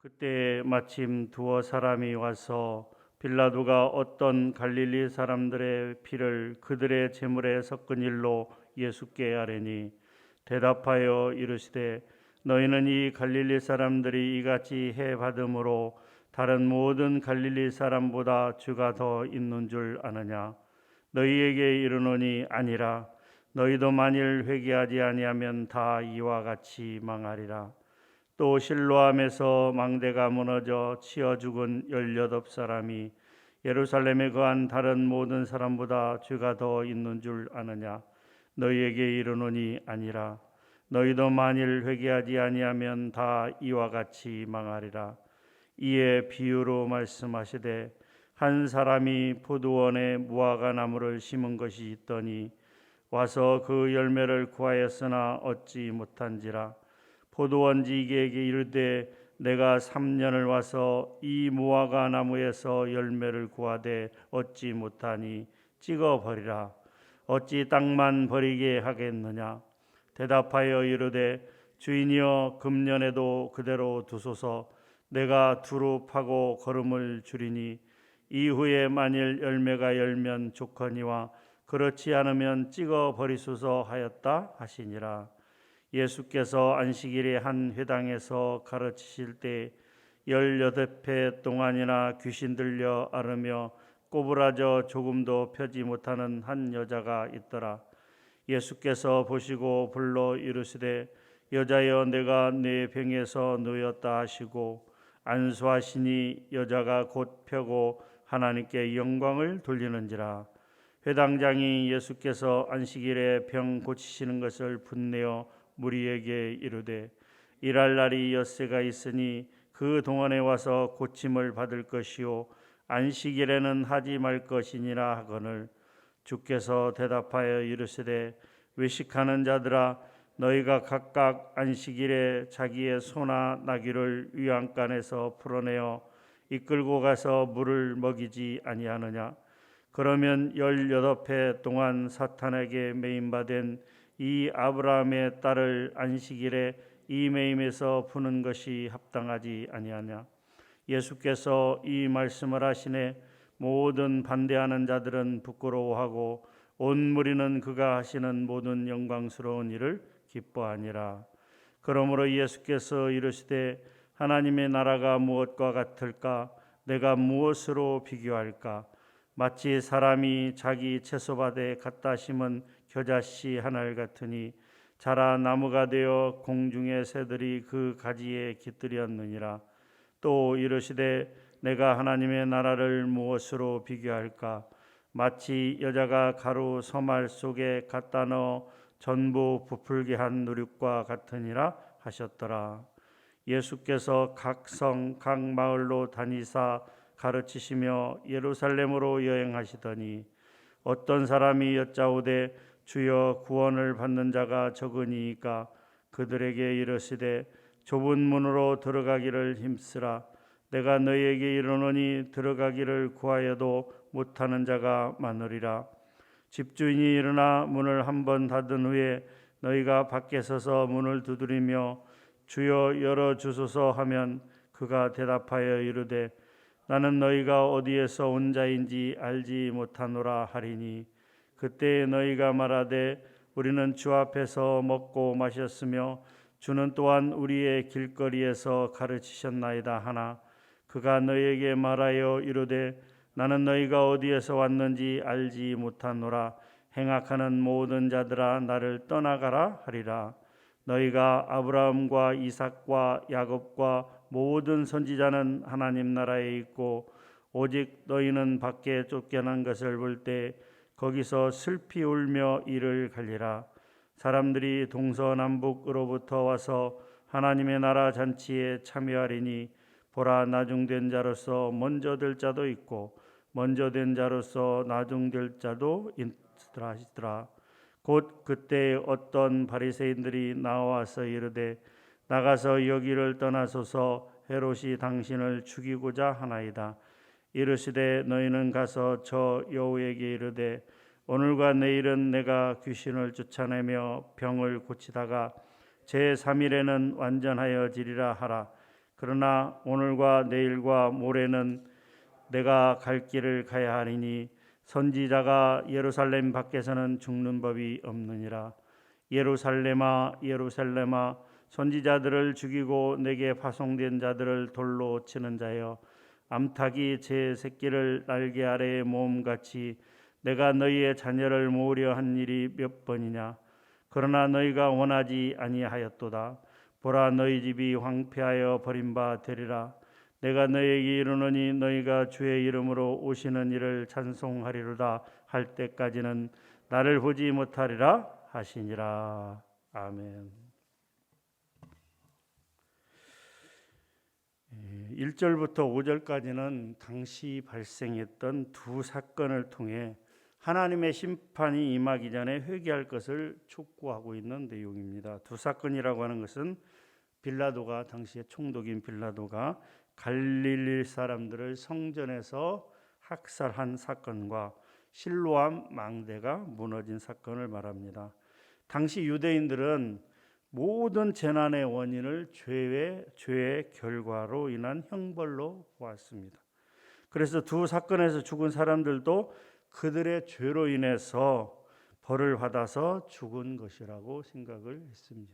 그때 마침 두어 사람이 와서 빌라도가 어떤 갈릴리 사람들의 피를 그들의 제물에 섞은 일로 예수께 아뢰니 대답하여 이르시되 너희는 이 갈릴리 사람들이 이같이 해 받음으로 다른 모든 갈릴리 사람보다 주가 더 있는 줄 아느냐? 너희에게 이르노니 아니라. 너희도 만일 회개하지 아니하면 다 이와 같이 망하리라. 또 실로암에서 망대가 무너져 치어 죽은 18사람이 예루살렘에 거한 다른 모든 사람보다 죄가 더 있는 줄 아느냐? 너희에게 이르노니 아니라. 너희도 만일 회개하지 아니하면 다 이와 같이 망하리라. 이에 비유로 말씀하시되 한 사람이 포도원에 무화과 나무를 심은 것이 있더니 와서 그 열매를 구하였으나 얻지 못한지라. 포도원지기에게 이르되 내가 3년을 와서 이 무화과 나무에서 열매를 구하되 얻지 못하니 찍어 버리라. 어찌 땅만 버리게 하겠느냐? 대답하여 이르되 주인이여 금년에도 그대로 두소서. 내가 두루 파고 거름을 주리니 이후에 만일 열매가 열면 좋거니와 그렇지 않으면 찍어 버리소서 하였다 하시니라. 예수께서 안식일에 한 회당에서 가르치실 때 18회 동안이나 귀신 들려 앓으며 꼬부라져 조금도 펴지 못하는 한 여자가 있더라. 예수께서 보시고 불러 이르시되 여자여 내가 네 병에서 놓였다 하시고 안수하시니 여자가 곧 펴고 하나님께 영광을 돌리는지라. 회당장이 예수께서 안식일에 병 고치시는 것을 분내어 무리에게 이르되 일할 날이 엿새가 있으니 그 동안에 와서 고침을 받을 것이요 안식일에는 하지 말 것이니라 하거늘 주께서 대답하여 이르시되 외식하는 자들아 너희가 각각 안식일에 자기의 소나 나귀를 위안간에서 풀어내어 이끌고 가서 물을 먹이지 아니하느냐? 그러면 18해 동안 사탄에게 매임받은 이 아브라함의 딸을 안식일에 이 매임에서 푸는 것이 합당하지 아니하냐? 예수께서 이 말씀을 하시네 모든 반대하는 자들은 부끄러워하고 온 무리는 그가 하시는 모든 영광스러운 일을 기뻐하니라. 그러므로 예수께서 이르시되 하나님의 나라가 무엇과 같을까? 내가 무엇으로 비교할까? 마치 사람이 자기 채소밭에 갖다 심은 겨자씨 하나를 같으니 자라 나무가 되어 공중의 새들이 그 가지에 깃들였느니라. 또 이르시되 내가 하나님의 나라를 무엇으로 비교할까? 마치 여자가 가루 서말 속에 갖다 넣어 전부 부풀게 한 누룩과 같으니라 하셨더라. 예수께서 각 성, 각 마을로 다니사 가르치시며 예루살렘으로 여행하시더니 어떤 사람이 여짜오되 주여 구원을 받는 자가 적으니이까 그들에게 이르시되 좁은 문으로 들어가기를 힘쓰라. 내가 너희에게 이르노니 들어가기를 구하여도 못하는 자가 많으리라. 집주인이 일어나 문을 한번 닫은 후에 너희가 밖에 서서 문을 두드리며 주여 열어주소서 하면 그가 대답하여 이르되 나는 너희가 어디에서 온 자인지 알지 못하노라 하리니 그때 너희가 말하되 우리는 주 앞에서 먹고 마셨으며 주는 또한 우리의 길거리에서 가르치셨나이다 하나 그가 너희에게 말하여 이르되 나는 너희가 어디에서 왔는지 알지 못하노라. 행악하는 모든 자들아 나를 떠나가라 하리라. 너희가 아브라함과 이삭과 야곱과 모든 선지자는 하나님 나라에 있고 오직 너희는 밖에 쫓겨난 것을 볼 때 거기서 슬피 울며 이를 갈리라. 사람들이 동서남북으로부터 와서 하나님의 나라 잔치에 참여하리니 보라 나중된 자로서 먼저 될 자도 있고 먼저 된 자로서 나중될 자도 있으라 하시더라. 곧 그때 어떤 바리새인들이 나와서 이르되 나가서 여기를 떠나소서 헤롯이 당신을 죽이고자 하나이다. 이르시되 너희는 가서 저 여우에게 이르되 오늘과 내일은 내가 귀신을 쫓아내며 병을 고치다가 제3일에는 완전하여지리라 하라. 그러나 오늘과 내일과 모레는 내가 갈 길을 가야 하리니 선지자가 예루살렘 밖에서는 죽는 법이 없느니라. 예루살렘아 예루살렘아 선지자들을 죽이고 내게 파송된 자들을 돌로 치는 자여, 암탉이 제 새끼를 날개 아래에 모음같이 내가 너희의 자녀를 모으려 한 일이 몇 번이냐. 그러나 너희가 원하지 아니하였도다. 보라, 너희 집이 황폐하여 버린 바 되리라. 내가 너희에게 이르노니 너희가 주의 이름으로 오시는 이를 찬송하리로다 할 때까지는 나를 보지 못하리라 하시니라. 아멘. 1절부터 5절까지는 당시 발생했던 두 사건을 통해 하나님의 심판이 임하기 전에 회개할 것을 촉구하고 있는 내용입니다. 두 사건이라고 하는 것은 빌라도가, 당시의 총독인 빌라도가 갈릴리 사람들을 성전에서 학살한 사건과 실로암 망대가 무너진 사건을 말합니다. 당시 유대인들은 모든 재난의 원인을 죄의 결과로 인한 형벌로 보았습니다. 그래서 두 사건에서 죽은 사람들도 그들의 죄로 인해서 벌을 받아서 죽은 것이라고 생각을 했습니다.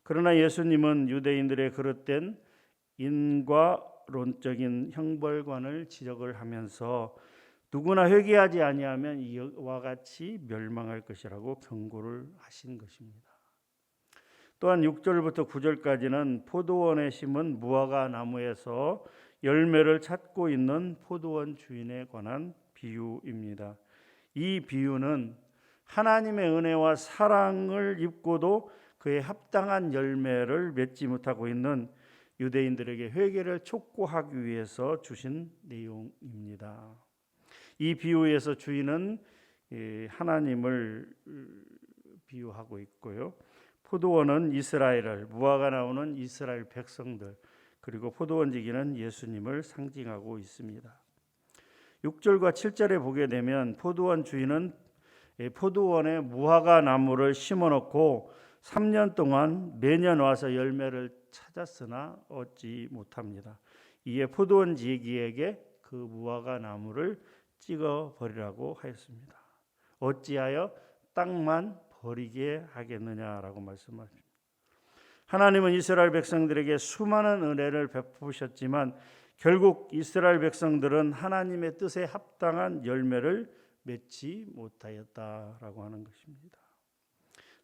그러나 예수님은 유대인들의 그릇된 인과론적인 형벌관을 지적을 하면서 누구나 회개하지 아니하면 이와 같이 멸망할 것이라고 경고를 하신 것입니다. 또한 6절부터 9절까지는 포도원에 심은 무화과 나무에서 열매를 찾고 있는 포도원 주인에 관한 비유입니다. 이 비유는 하나님의 은혜와 사랑을 입고도 그에 합당한 열매를 맺지 못하고 있는 유대인들에게 회개를 촉구하기 위해서 주신 내용입니다. 이 비유에서 주인은 하나님을 비유하고 있고요. 포도원은 이스라엘을, 무화과 나무는 이스라엘 백성들, 그리고 포도원지기는 예수님을 상징하고 있습니다. 6절과 7절에 보게 되면 포도원 주인은 포도원에 무화과 나무를 심어놓고 3년 동안 매년 와서 열매를 찾았으나 얻지 못합니다. 이에 포도원지기에게 그 무화과 나무를 찍어 버리라고 하였습니다. 어찌하여 땅만 버리게 하겠느냐라고 말씀하십니다. 하나님은 이스라엘 백성들에게 수많은 은혜를 베푸셨지만 결국 이스라엘 백성들은 하나님의 뜻에 합당한 열매를 맺지 못하였다라고 하는 것입니다.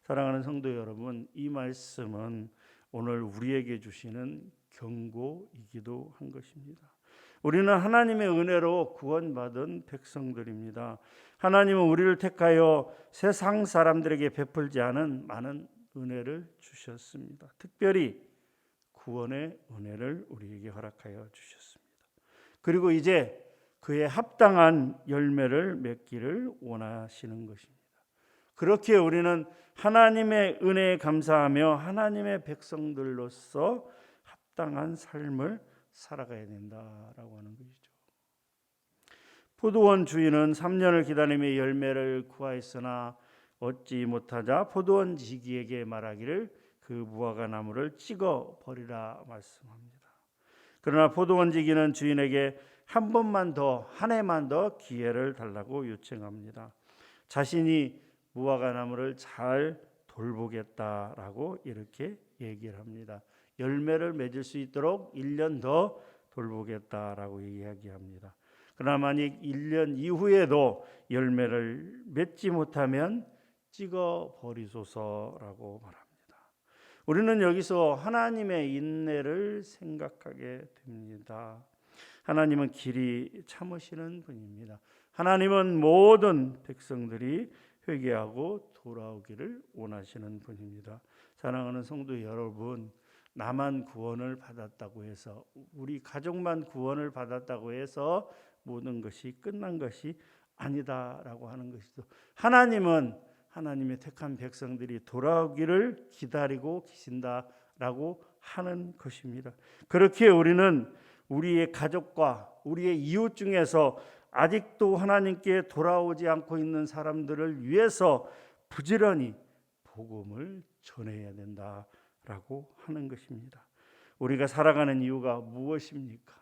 사랑하는 성도 여러분, 이 말씀은 오늘 우리에게 주시는 경고이기도 한 것입니다. 우리는 하나님의 은혜로 구원받은 백성들입니다. 하나님은 우리를 택하여 세상 사람들에게 베풀지 않은 많은 은혜를 주셨습니다. 특별히 구원의 은혜를 우리에게 허락하여 주셨습니다. 그리고 이제 그에 합당한 열매를 맺기를 원하시는 것입니다. 그렇게 우리는 하나님의 은혜에 감사하며 하나님의 백성들로서 합당한 삶을 살아가야 된다라고 하는 것이죠. 포도원 주인은 3년을 기다리며 열매를 구하였으나 얻지 못하자 포도원 지기에게 말하기를 그 무화과 나무를 찍어 버리라 말씀합니다. 그러나 포도원 지기는 주인에게 한 번만 더, 한 해만 더 기회를 달라고 요청합니다. 자신이 무화과 나무를 잘 돌보겠다라고 이렇게 얘기를 합니다. 열매를 맺을 수 있도록 1년 더 돌보겠다라고 이야기합니다. 그러나 만약 1년 이후에도 열매를 맺지 못하면 찍어 버리소서라고 말합니다. 우리는 여기서 하나님의 인내를 생각하게 됩니다. 하나님은 길이 참으시는 분입니다. 하나님은 모든 백성들이 회개하고 돌아오기를 원하시는 분입니다. 사랑하는 성도 여러분, 나만 구원을 받았다고 해서, 우리 가족만 구원을 받았다고 해서 모든 것이 끝난 것이 아니다라고 하는 것이죠. 하나님은 하나님의 택한 백성들이 돌아오기를 기다리고 계신다라고 하는 것입니다. 그렇게 우리는 우리의 가족과 우리의 이웃 중에서 아직도 하나님께 돌아오지 않고 있는 사람들을 위해서 부지런히 복음을 전해야 된다라고 하는 것입니다. 우리가 살아가는 이유가 무엇입니까?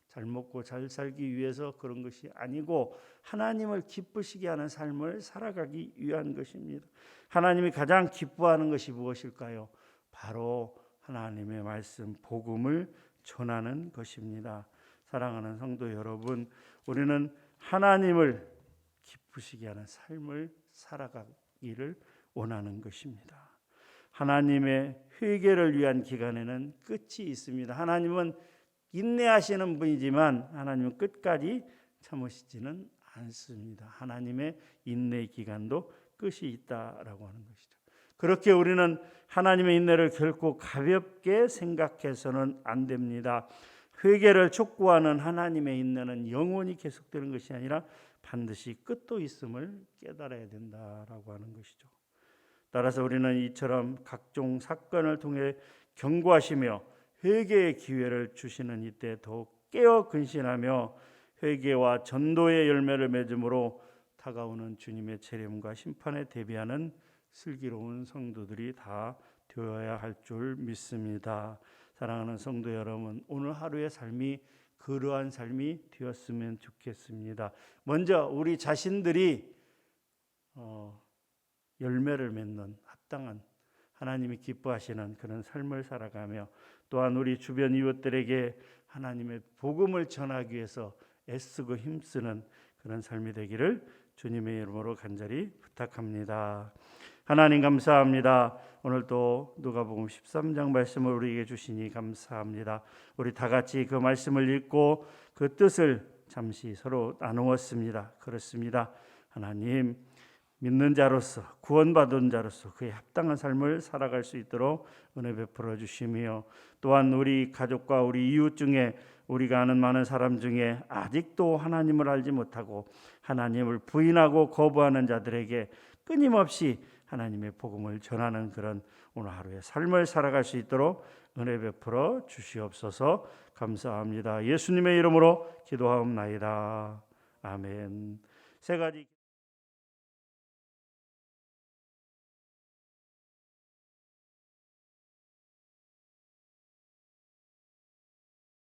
잘 먹고 잘 살기 위해서 그런 것이 아니고 하나님을 기쁘시게 하는 삶을 살아가기 위한 것입니다. 하나님이 가장 기뻐하는 것이 무엇일까요? 바로 하나님의 말씀, 복음을 전하는 것입니다. 사랑하는 성도 여러분, 우리는 하나님을 기쁘시게 하는 삶을 살아가기를 원하는 것입니다. 하나님의 회개를 위한 기간에는 끝이 있습니다. 하나님은 인내하시는 분이지만 하나님은 끝까지 참으시지는 않습니다. 하나님의 인내 기간도 끝이 있다라고 하는 것이죠. 그렇게 우리는 하나님의 인내를 결코 가볍게 생각해서는 안 됩니다. 회개를 촉구하는 하나님의 인내는 영원히 계속되는 것이 아니라 반드시 끝도 있음을 깨달아야 된다라고 하는 것이죠. 따라서 우리는 이처럼 각종 사건을 통해 경고하시며 회개의 기회를 주시는 이때 더욱 깨어 근신하며 회개와 전도의 열매를 맺음으로 다가오는 주님의 재림과 심판에 대비하는 슬기로운 성도들이 다 되어야 할 줄 믿습니다. 사랑하는 성도 여러분, 오늘 하루의 삶이 그러한 삶이 되었으면 좋겠습니다. 먼저 우리 자신들이 열매를 맺는 합당한 하나님이 기뻐하시는 그런 삶을 살아가며 또한 우리 주변 이웃들에게 하나님의 복음을 전하기 위해서 애쓰고 힘쓰는 그런 삶이 되기를 주님의 이름으로 간절히 부탁합니다. 하나님 감사합니다. 오늘 또 누가복음 13장 말씀을 우리에게 주시니 감사합니다. 우리 다 같이 그 말씀을 읽고 그 뜻을 잠시 서로 나누었습니다. 그렇습니다. 하나님, 믿는 자로서 구원받은 자로서 그에 합당한 삶을 살아갈 수 있도록 은혜 베풀어 주시며 또한 우리 가족과 우리 이웃 중에 우리가 아는 많은 사람 중에 아직도 하나님을 알지 못하고 하나님을 부인하고 거부하는 자들에게 끊임없이 하나님의 복음을 전하는 그런 오늘 하루의 삶을 살아갈 수 있도록 은혜 베풀어 주시옵소서. 감사합니다. 예수님의 이름으로 기도하옵나이다. 아멘. 세 가지